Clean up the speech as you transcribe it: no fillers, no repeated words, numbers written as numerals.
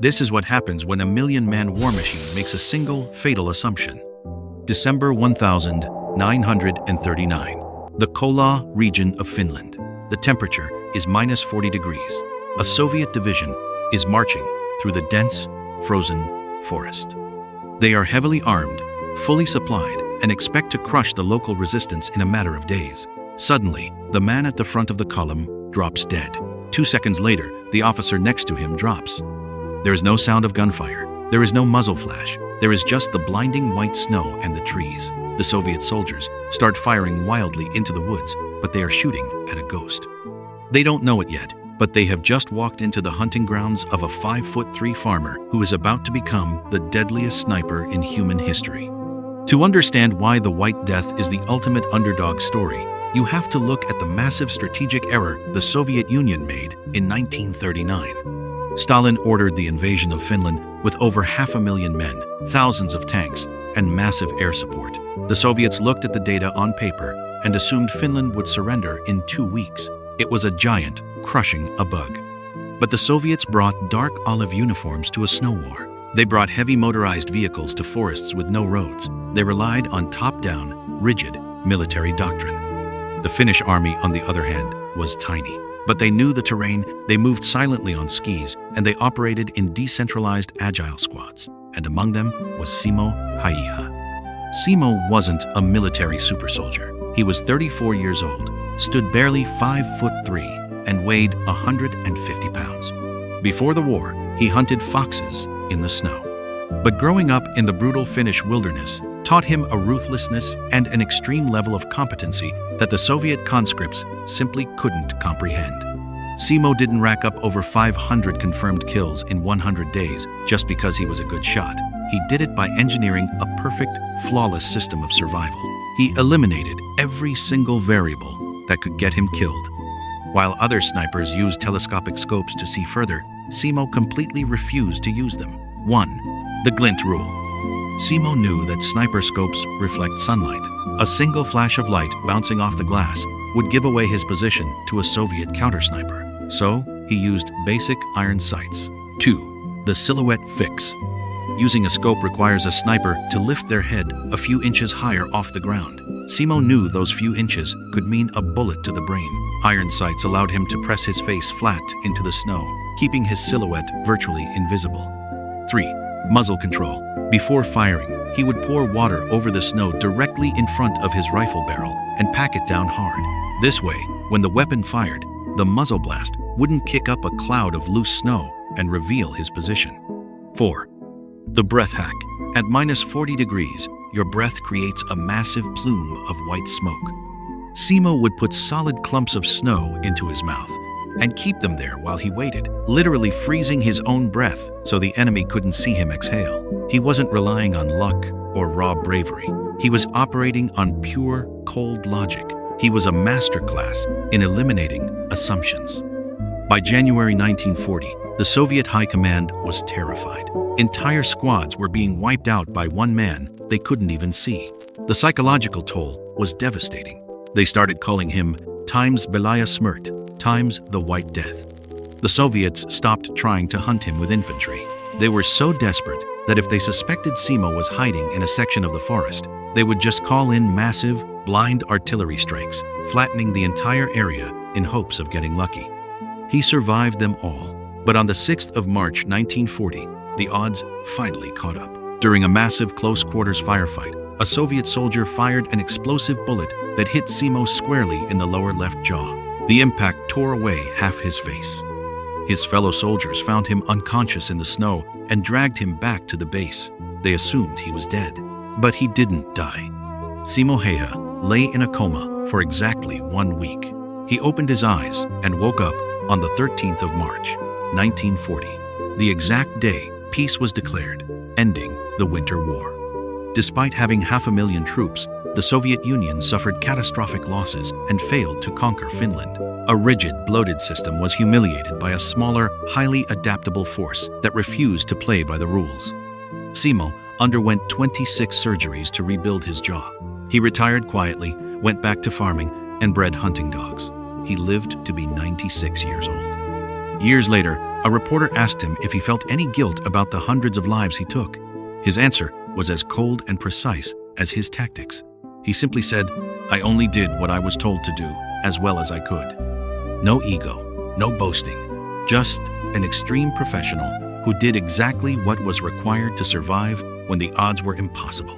This is what happens when a million-man war machine makes a single, fatal assumption. December 1939. The Kola region of Finland. The temperature is -40 degrees. A Soviet division is marching through the dense, frozen forest. They are heavily armed, fully supplied, and expect to crush the local resistance in a matter of days. Suddenly, the man at the front of the column drops dead. 2 seconds later, the officer next to him drops. There is no sound of gunfire. There is no muzzle flash. There is just the blinding white snow and the trees. The Soviet soldiers start firing wildly into the woods, but they are shooting at a ghost. They don't know it yet, but they have just walked into the hunting grounds of a 5'3" farmer who is about to become the deadliest sniper in human history. To understand why the White Death is the ultimate underdog story, you have to look at the massive strategic error the Soviet Union made in 1939. Stalin ordered the invasion of Finland with over 500,000 men, thousands of tanks, and massive air support. The Soviets looked at the data on paper and assumed Finland would surrender in 2 weeks. It was a giant, crushing a bug. But the Soviets brought dark olive uniforms to a snow war. They brought heavy motorized vehicles to forests with no roads. They relied on top-down, rigid military doctrine. The Finnish army, on the other hand, was tiny. But they knew the terrain, they moved silently on skis, and they operated in decentralized agile squads. And among them was Simo Häyhä. Simo wasn't a military super soldier. He was 34 years old, stood barely 5'3", and weighed 150 pounds. Before the war, he hunted foxes in the snow. But growing up in the brutal Finnish wilderness taught him a ruthlessness and an extreme level of competency that the Soviet conscripts simply couldn't comprehend. Simo didn't rack up over 500 confirmed kills in 100 days just because he was a good shot. He did it by engineering a perfect, flawless system of survival. He eliminated every single variable that could get him killed. While other snipers used telescopic scopes to see further, Simo completely refused to use them. 1. The glint rule. Simo knew that sniper scopes reflect sunlight. A single flash of light bouncing off the glass would give away his position to a Soviet counter-sniper. So, he used basic iron sights. 2. The silhouette fix. Using a scope requires a sniper to lift their head a few inches higher off the ground. Simo knew those few inches could mean a bullet to the brain. Iron sights allowed him to press his face flat into the snow, keeping his silhouette virtually invisible. 3. Muzzle control. Before firing, he would pour water over the snow directly in front of his rifle barrel and pack it down hard. This way, when the weapon fired, the muzzle blast wouldn't kick up a cloud of loose snow and reveal his position. 4. The breath hack. At -40 degrees, your breath creates a massive plume of white smoke. Simo would put solid clumps of snow into his mouth and keep them there while he waited, literally freezing his own breath so the enemy couldn't see him exhale. He wasn't relying on luck or raw bravery. He was operating on pure, cold logic. He was a masterclass in eliminating assumptions. By January 1940, the Soviet High Command was terrified. Entire squads were being wiped out by one man they couldn't even see. The psychological toll was devastating. They started calling him times Belaya Smrt, times the White Death. The Soviets stopped trying to hunt him with infantry. They were so desperate that if they suspected Simo was hiding in a section of the forest, they would just call in massive, blind artillery strikes, flattening the entire area in hopes of getting lucky. He survived them all, but on the 6th of March 1940, the odds finally caught up. During a massive close-quarters firefight, a Soviet soldier fired an explosive bullet that hit Simo squarely in the lower left jaw. The impact tore away half his face. His fellow soldiers found him unconscious in the snow and dragged him back to the base. They assumed he was dead, but he didn't die. Simo Häyhä lay in a coma for exactly 1 week. He opened his eyes and woke up on the 13th of March, 1940, the exact day peace was declared, ending the Winter War. Despite having 500,000 troops, the Soviet Union suffered catastrophic losses and failed to conquer Finland. A rigid, bloated system was humiliated by a smaller, highly adaptable force that refused to play by the rules. Simo underwent 26 surgeries to rebuild his jaw. He retired quietly, went back to farming, and bred hunting dogs. He lived to be 96 years old. Years later, A reporter asked him if he felt any guilt about the hundreds of lives he took. His answer was as cold and precise as his tactics. He simply said, "I only did what I was told to do as well as I could." No ego, no boasting, just an extreme professional who did exactly what was required to survive when the odds were impossible.